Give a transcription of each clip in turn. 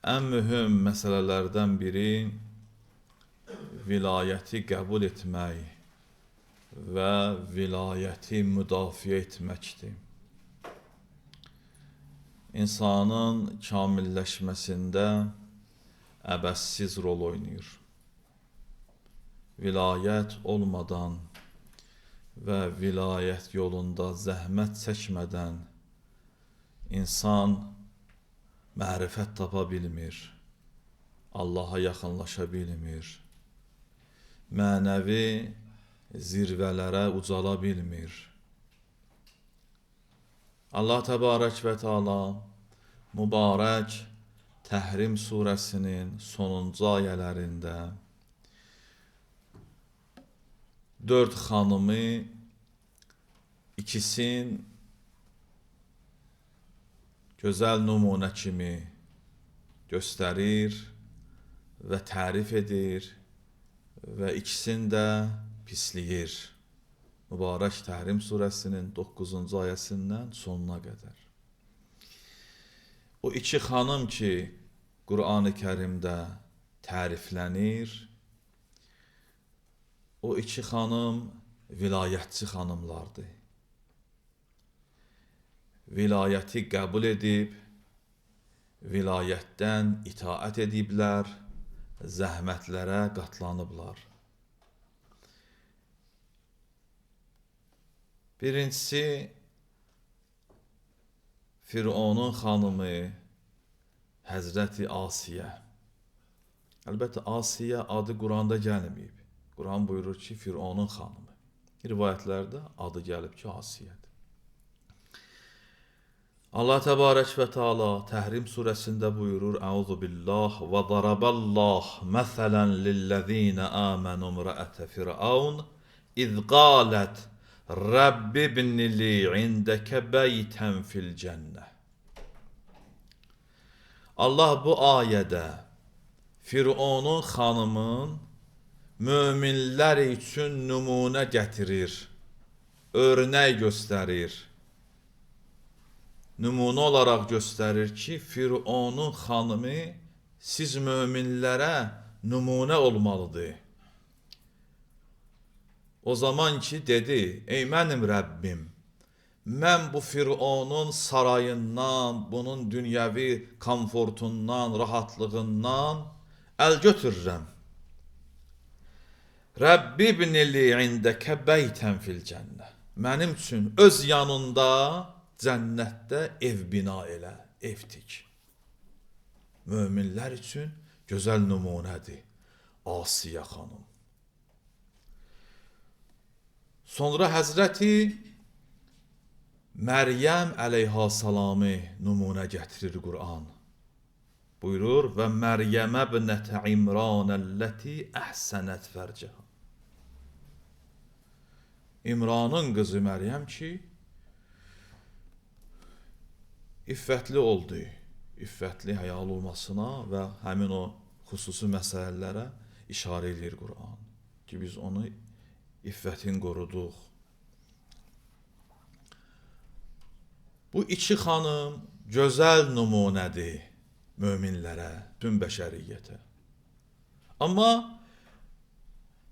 ən mühüm məsələlərdən biri vilayəti qəbul etmək və vilayəti müdafiə etməkdir. İnsanın kamilləşməsində əbəssiz rol oynayır. Vilayət olmadan və vilayət yolunda zəhmət çəkmədən insan mərifət tapa bilmir, Allaha yaxınlaşa bilmir, mənəvi zirvələrə ucala bilmir. Allah Təbarək və Teala mübarək Təhrim surəsinin sonuncu ayələrində 4 xanımı ikisin gözəl nümunə kimi göstərir və tərif edir və ikisini də pisləyir. Mübarək Təhrim surəsinin 9-cu ayəsindən sonuna qədər. O iki xanım ki, Qur'an-ı Kərimdə təriflənir, o iki xanım vilayətçi xanımlardır. Vilayəti qəbul edib, vilayətdən itaət ediblər, zəhmətlərə qatlanıblar. Birincisi, Fironun xanımı Həzrəti Asiyə. Əlbəttə, Asiyə adı Quranda gəlməyib. Quran buyurur ki, Fironun xanımı. Rivayətlərdə adı gəlib ki, Asiyədir. Allah Təbarək və Teala Təhrim surəsində buyurur: Əuzu billah və daraballah məsələn lillezine amenu imra'ate Firavun iz qalet Rabbi ibni li indeke beyten fil cennə. Allah bu ayədə Fironun xanımın möminlər üçün nümunə gətirir, örnək göstərir. Nümunə olaraq göstərir ki, Fironun xanımı siz möminlərə nümunə olmalıdır. O zaman ki dedi, ey mənim Rəbbim, mən bu Fironun sarayından, bunun dünyəvi komfortundan, rahatlığından əl götürürəm. Rabbi ibni li indəkə beytən fil cənnə. Mənim üçün öz yanında cənnətdə ev bina elə, ev tik. Möminlər üçün gözəl nümunədir Asiyə xanım. Sonra Həzrəti Məryəm əleyhissalamı nümunə gətirir Qur'an. Buyurur və Məryəmə ibnətə İmranəlləti əhsənət fərcəha. İmranın qızı Məryəm ki, iffətli oldu, iffətli həyalı olmasına və həmin o xüsusi məsələlərə işarə edir Qur'an ki, biz onu iffətin qoruduq. Bu iki xanım gözəl nümunədir möminlərə, tüm bəşəriyyətə. Amma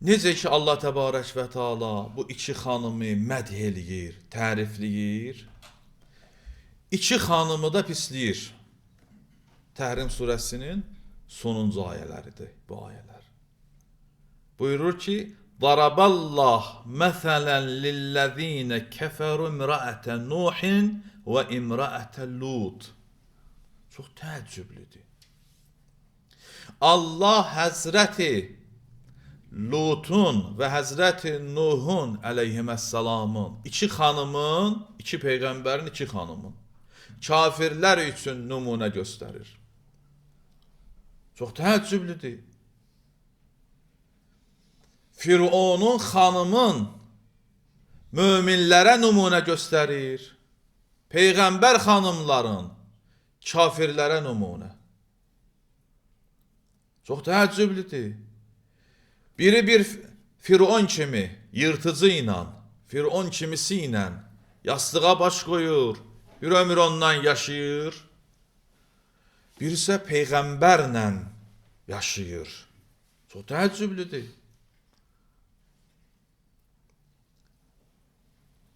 necə ki Allah Təbarək və Teala bu iki xanımı mədh eləyir, tərifləyir, iki xanımı da pisləyir. Təhrim surəsinin sonuncu ayələridir bu ayələr. Buyurur ki, Daraballah məsələn lillezine kəfəru imra'ətə Nuhin və imra'ətə Lut. Çox təəccüblüdür. Allah Həzrəti Lutun və Həzrəti Nuhun əleyhissalamın iki xanımın, iki peyğəmbərin iki xanımın kafirlər üçün nümunə göstərir. Çox təəccüblüdür. Fironun xanımın möminlərə nümunə göstərir. Peyğəmbər xanımların kafirlərə nümunə. Çox təəccüblüdür. Biri bir Firon kimi yırtıcı ilə, Firon kimisi ilə yastığa baş qoyur, bir ömür ondan yaşayır. birisi peyğəmbərlə yaşayır. Çox təəccüblüdür.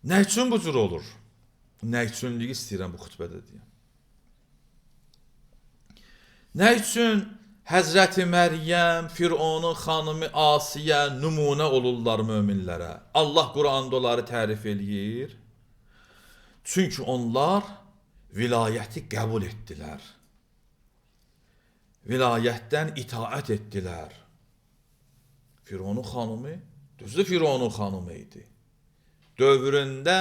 Nə üçün bu cür olur? Nə üçünlüyü istəyirəm bu xütbədə deyəm. Nə üçün Həzrəti Məryəm, Fironun xanımı Asiyə nümunə olurlar möminlərə? Allah Quranda onları tərif eləyir. Çünki onlar vilayəti qəbul etdilər. Vilayətdən itaət etdilər. Fironun xanımı, düzdür Fironun xanımı idi. Dövründə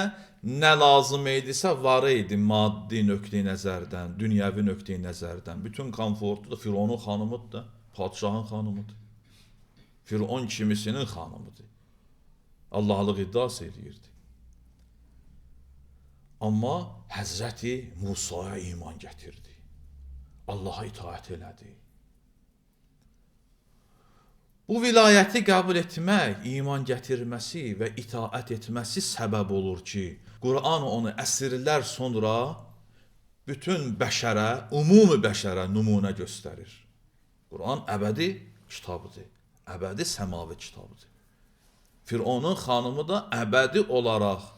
nə lazım idisə var idi maddi nöqteyi nəzərdən, dünyəvi nöqteyi nəzərdən. Bütün komfortu da Fironun xanımıdır da, padşahın xanımıdır. Firon kimisinin xanımıdır. Allahlıq iddiası eləyirdi. Amma Həzrəti Musaya iman gətirdi. Allaha itaət elədi. Bu vilayəti qəbul etmək, iman gətirməsi və itaət etməsi səbəb olur ki, Quran onu əsrlər sonra bütün bəşərə, ümumi bəşərə nümunə göstərir. Quran əbədi kitabıdır, əbədi səmavi kitabıdır. Fironun xanımı da əbədi olaraq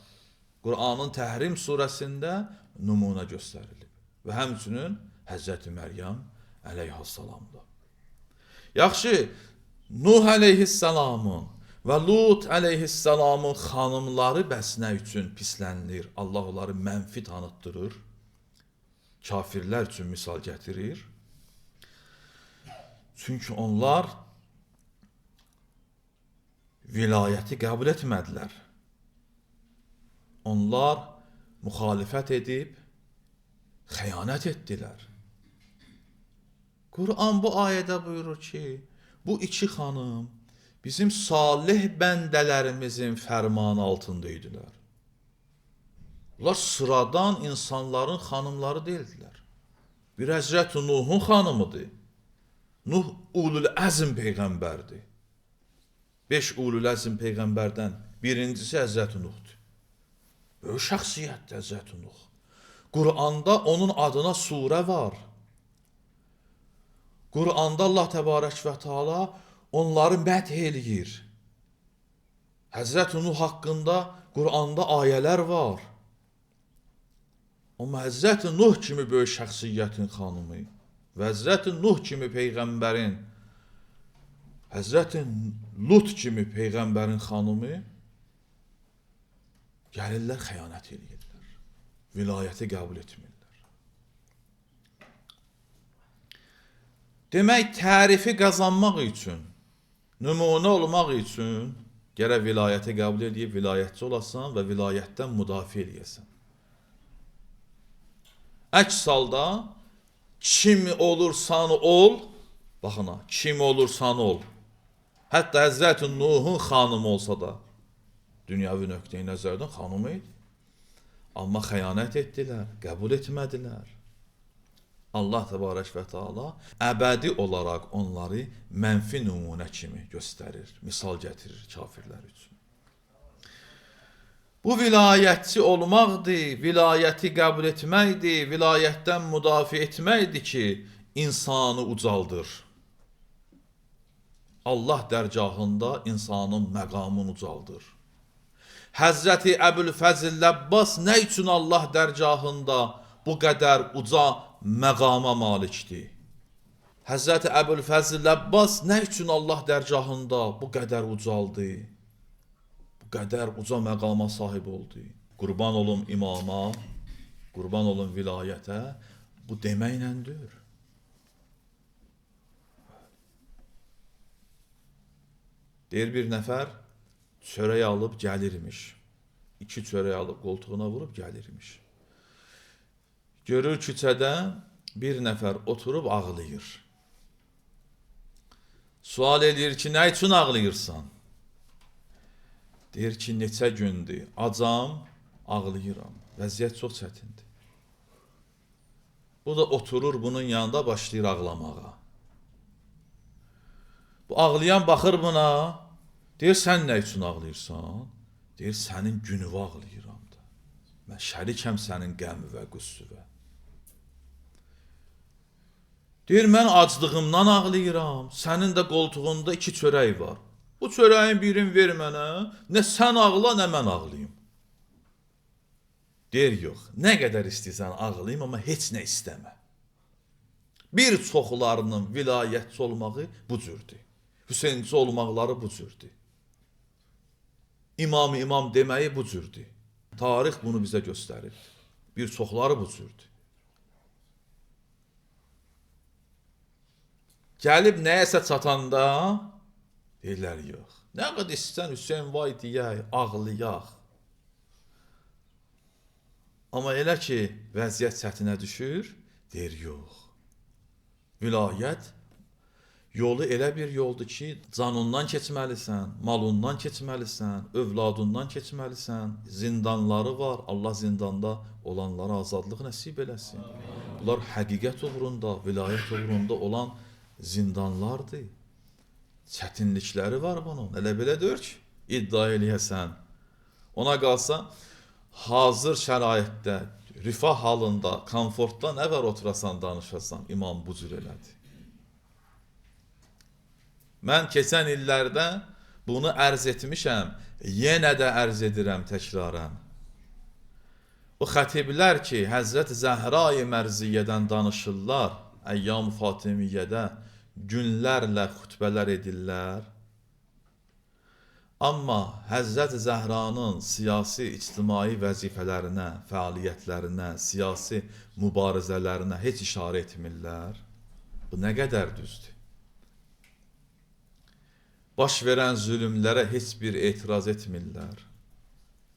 Quranın Təhrim surəsində nümunə göstərilir. Və həmçinin Həzrəti Məryəm əleyhissalamda. Yaxşı, Nuh əleyhissalamın və Lut əleyhissalamın xanımları bəs nə üçün pislənilir? Allah onları mənfi tanıtdırır. Kafirlər üçün misal gətirir. Çünki onlar vilayəti qəbul etmədilər. Onlar müxalifət edib xəyanət etdilər. Quran bu ayədə buyurur ki, bu iki xanım bizim salih bəndələrimizin fərmanı altında idilər. Bunlar sıradan insanların xanımları deyildilər. Bir Həzrəti Nuhun xanımıdır. Nuh ulul əzm peyğəmbərdir. 5 ulul əzm peyğəmbərdən birincisi Həzrəti Nuhdur. Böyük şəxsiyyətdir Həzrəti Nuh. Quranda onun adına surə var. Quranda Allah təbarək və teala onları məth eləyir. Həzrəti Nuh haqqında Quranda ayələr var. Amma Həzrəti Nuh kimi böyük şəxsiyyətin xanımı və Həzrəti Nuh kimi peyğəmbərin, Həzrəti Lut kimi peyğəmbərin xanımı gəlirlər xəyanət eləyirlər. Vilayəti qəbul etmirlər. Demək, tərifi qazanmaq üçün, nümunə olmaq üçün gərək vilayəti qəbul edib, vilayətçi olasan və vilayətdən müdafiə eləyəsən. Əks halda, kim olursan ol, baxın ha, kim olursan ol, hətta Həzrəti Nuhun xanımı olsa da, dünyəvi nöqteyi nəzərdən xanımı idi. Amma xəyanət etdilər, qəbul etmədilər. Allah təbarək və teala əbədi olaraq onları mənfi nümunə kimi göstərir, misal gətirir kafirlər üçün. Bu vilayətçi olmaqdır, vilayəti qəbul etməkdir, vilayətdən müdafiə etməkdir ki, insanı ucaldır. Allah dərgahında insanın məqamını ucaldır. Həzrəti Əbülfəzl Əbbas nə üçün Allah dərgahında bu qədər uca məqama malikdir? Həzrəti Əbülfəzl Əbbas nə üçün Allah dərgahında bu qədər ucaldı? Bu qədər uca məqama sahib oldu? Qurban olum imama, qurban olum vilayətə, bu deməklədir. Deyir bir nəfər çörək alıb gəlirmiş. 2 çörək alıb qoltuğuna vurub gəlirmiş. Görür küçədə bir nəfər oturub ağlayır. Sual edir ki, nə üçün ağlayırsan? Deyir ki, neçə gündür, acam, ağlayıram. Vəziyyət çox çətindir. Bu da oturur bunun yanında başlayır ağlamağa. Bu ağlayan baxır buna, deyir, sən nə üçün ağlayırsan? Deyir, sənin günüvə ağlayıram da. Mən şərikəm sənin qəmi və qüssüvə. Deyir, mən aclığımdan ağlayıram, sənin də qoltuğunda 2 çörək var. Bu çörəyin birini ver mənə, nə sən ağla, nə mən ağlayım. Deyir, yox, nə qədər istəyirsən ağlayım, amma heç nə istəmə. Bir çoxlarının vilayətçi olmağı bu cürdür. Hüseynçi olmaqları bu cürdür. İmam-ı imam deməyi bu cürdür. Tarix bunu bizə göstərir. Bir çoxları bu cürdür. Gəlib nəyəsə çatanda deyirlər, yox. Nə qədər istəyən Hüseyn vay deyək, ağlayaq. Amma elə ki, vəziyyət çətinə düşür, deyir, yox. Vilayət yolu elə bir yoldur ki, canından keçməlisən, malından keçməlisən, övladından keçməlisən, zindanları var, Allah zindanda olanlara azadlıq nəsib eləsin. Bunlar həqiqət uğrunda, vilayət uğrunda olan zindanlardır. Çətinlikləri var bunun. Elə belə deyir ki, iddia eləyəsən. Ona qalsa, hazır şəraitdə, rifah halında, komfortda nə var oturasan, danışasan, imam bu cür elədi. Mən keçən illərdə bunu ərz etmişəm, yenə də ərz edirəm təkrarən. O xətiblər ki, Həzrət Zəhra-i Mərziyyədən danışırlar, Əyyam-ı Fatimiyyədə günlərlə xütbələr edirlər. Amma Həzrət Zəhranın siyasi, ictimai vəzifələrinə, fəaliyyətlərinə, siyasi mübarizələrinə heç işarə etmirlər. Bu nə qədər düzdür? Baş verən zülümlərə heç bir etiraz etmirlər.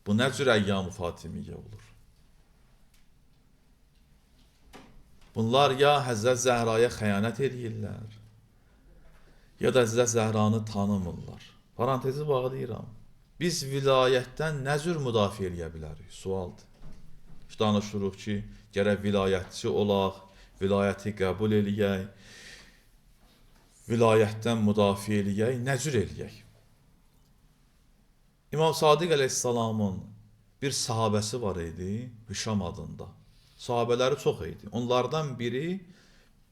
Bu nə cür Əyyam-ı Fatimiyyə olur? Bunlar ya Həzrət Zəhraya xəyanət edirlər, ya da Həzrət Zəhranı tanımırlar. Parantezi bağlayıram. Biz vilayətdən nə cür müdafiə eləyə bilərik? Sualdır. Danışırıq ki, gərək vilayətçi olaq, vilayəti qəbul eləyək, vilayətdən müdafiə eləyək, nə cür eləyək? İmam Sadiq əleyhissalamın bir sahabəsi var idi, Hüşam adında. Sahabələri çox idi. Onlardan biri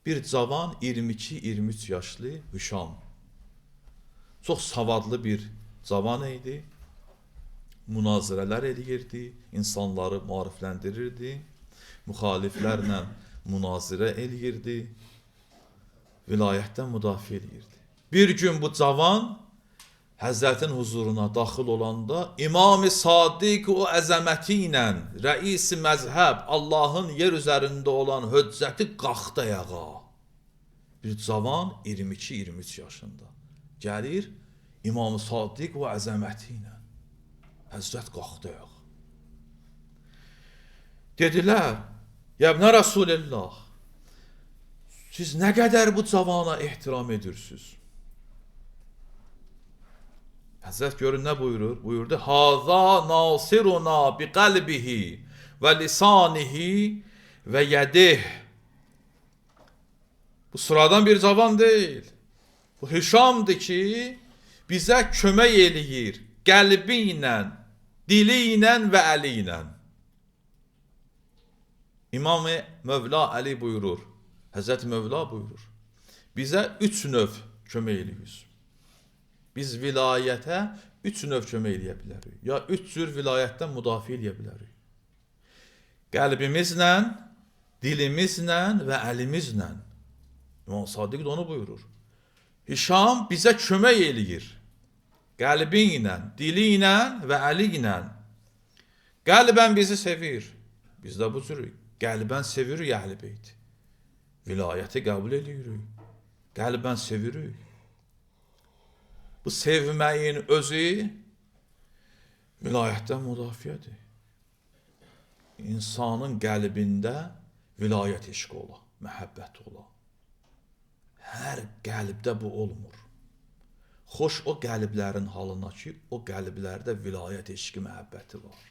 bir cavan 22-23 yaşlı Hüşam. Çox savadlı bir cavan idi. Münazirələr eləyirdi, insanları maarifləndirirdi, müxaliflərlə münazirə eləyirdi, vilayətdən müdafiə eləyirdi. Bir gün bu cavan Həzrətin huzuruna daxil olanda İmam-ı Sadiq o əzəməti ilə, rəis-i məzhəb, Allahın yer üzərində olan höccəti qalxdı ayağa. Bir cavan 22-23 yaşında gəlir İmam-ı Sadiq o əzəməti ilə. Həzrət qalxdı ayağa. Dedilər, Yəbnə Rasulillah, siz nə qədər bu cavana ehtiram edirsiniz? Həzrət görün nə buyurur? Buyurdu, Haza nasiruna bi qalbihi və lisanihi və yədih. Bu sıradan bir cavan deyil. Bu Hişamdır ki, bizə kömək eləyir qəlbi ilə, dili ilə və əli ilə. İmam-ı Mövla Əli buyurur, Həzrət Mövla buyurur, bizə 3 növ kömək eləyir. Biz vilayətə 3 növ kömək eləyə bilərik. Ya 3 cür vilayətdən müdafiə eləyə bilərik. Qəlbimizlə, dilimizlə və əlimizlə. İmam Sadiq də onu buyurur. Hişam bizə kömək eləyir. Qəlbi ilə, dili ilə və əli ilə. Qəlbən bizi sevir. Biz də bu cürük. Qəlbən sevirik əhl-i beyt. Vilayəti qəbul edirik. Qəlbən sevirik. Bu sevməyin özü vilayətdən müdafiədir. İnsanın qəlbində vilayət eşqi ola, məhəbbət ola. Hər qəlbdə bu olmur. Xoş o qəlblərin halına ki, o qəlblərdə vilayət eşqi, məhəbbəti var.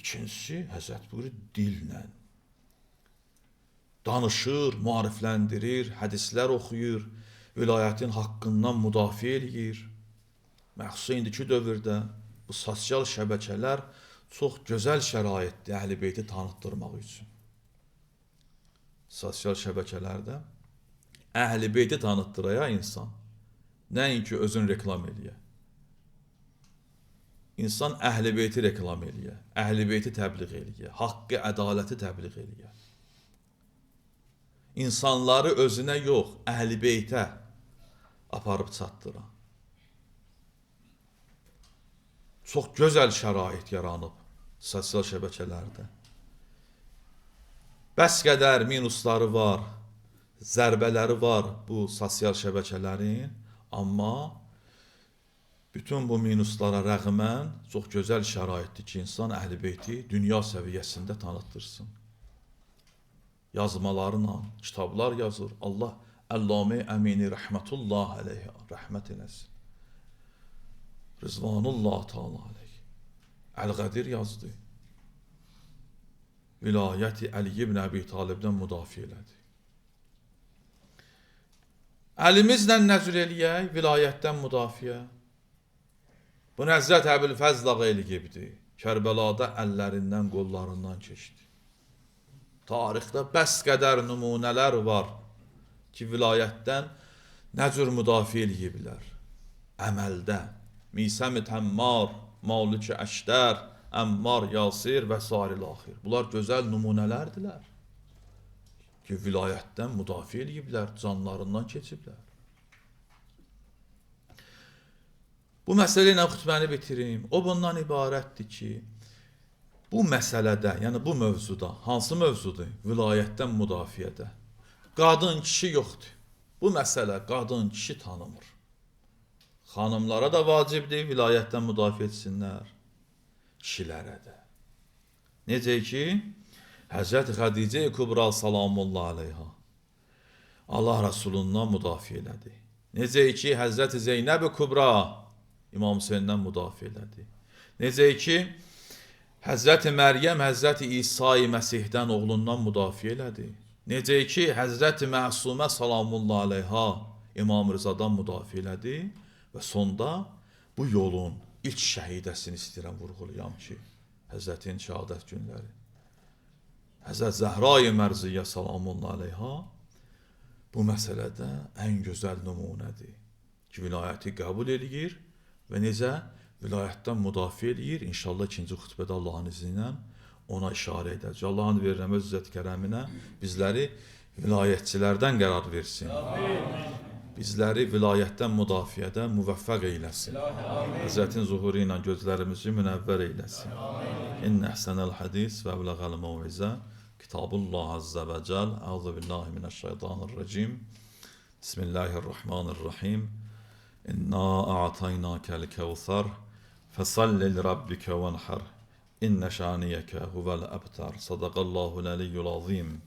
İkincisi, Həzrət buyurur, dillə. Danışır, maarifləndirir, hədislər oxuyur, vilayətin haqqından müdafiə eləyir. Məxsusən indiki dövrdə bu sosial şəbəkələr çox gözəl şəraitdir əhl-i beyti tanıtdırmaq üçün. sosial şəbəkələrdə Əhl-i Beyti tanıtdıraya insan. Nəinki özün reklam eləyə. İnsan Əhl-i Beyti reklam eləyə. Əhl-i Beyti təbliğ eləyə. Haqqı, ədaləti təbliğ eləyə. İnsanları özünə yox, Əhl-i Beytə aparıb çatdıran. Çox gözəl şərait yaranıb sosial şəbəkələrdə. Bəs qədər minusları var, zərbələri var bu sosial şəbəkələrin, amma bütün bu minuslara rəğmən çox gözəl şəraitdir ki, insan Əhl-i Beyti dünya səviyyəsində tanıtdırsın. Yazmalarla, kitablar yazır. Allah Əllamə Əmini rəhmətullah əleyhə, rəhmət eləsin. Rızvanullah Teala aleyh. Əl-Qədir yazdı. Vilayəti Əli ibn Əbi Talibdən müdafiə elədi. Əlimizlə nəzr eləyək, vilayətdən müdafiə. Bunu Həzrət Əbülfəzl ağa eləyibdi. Kərbəlada əllərindən, qollarından keçdi. Tarixdə bəs qədər nümunələr var ki, vilayətdən nə cür müdafiə eləyiblər. Əməldə Misəm-i Təmmar, Malik-i Əşdər, Əmmar, Yasir və s. Bunlar gözəl nümunələrdilər ki, vilayətdən müdafiə eləyiblər, canlarından keçiblər. Bu məsələ ilə xütbəni bitirim. O bundan ibarətdir ki, bu məsələdə, yəni bu mövzuda, hansı mövzudur? Vilayətdən müdafiədə. Qadın, kişi yoxdur. Bu məsələ qadın, kişi tanımır. Xanımlara da vacibdir, vilayətdən müdafiə etsinlər. Kişilərə də. Necə ki, Həzrət Xədicə-i Kubra salamullah aleyha Allah Rasulundan müdafiə elədi. Necə ki, Həzrət Zeynəb-i Kubra İmam Hüseyndən müdafiə elədi. Necə ki, Həzrət Məryəm Həzrət İsa-i Məsihdən oğlundan müdafiə elədi. Necə ki, Həzrət Məsumə salamullah aleyha İmam Rızadan müdafiə elədi və sonda bu yolun ilk şəhidəsini istəyirəm vurğulayam ki, Həzrətin şəhadət günləri. Həzrət Zəhra-i Mərziyyə salamullah aleyha bu məsələdə ən gözəl nümunədir ki, vilayəti qəbul eləyir və necə vilayətdən müdafiə eləyir. İnşallah ikinci xütbədə Allahın izni ilə ona işarə edəcək. Allahın verirəm öz izzət kərəminə bizləri vilayətçilərdən qərar versin. Bizləri vilayətdən müdafiədə müvəffəq eyləsin. Həzrətin zuhuru ilə gözlərimizi münəvvər eyləsin. İnnə əhsənəl hədis və əvləğəl məvizə Kitabullah Azza və Cəl. Əuzu billahi minəşşeytanirracim. Bismillahirrahmanirrahim. İnna a'taynakəl kəvsər fəsalli lirabbikə vənhər. İnnə şaniyəkə huvel əbtar. Sadaqallahul əliyyul azim.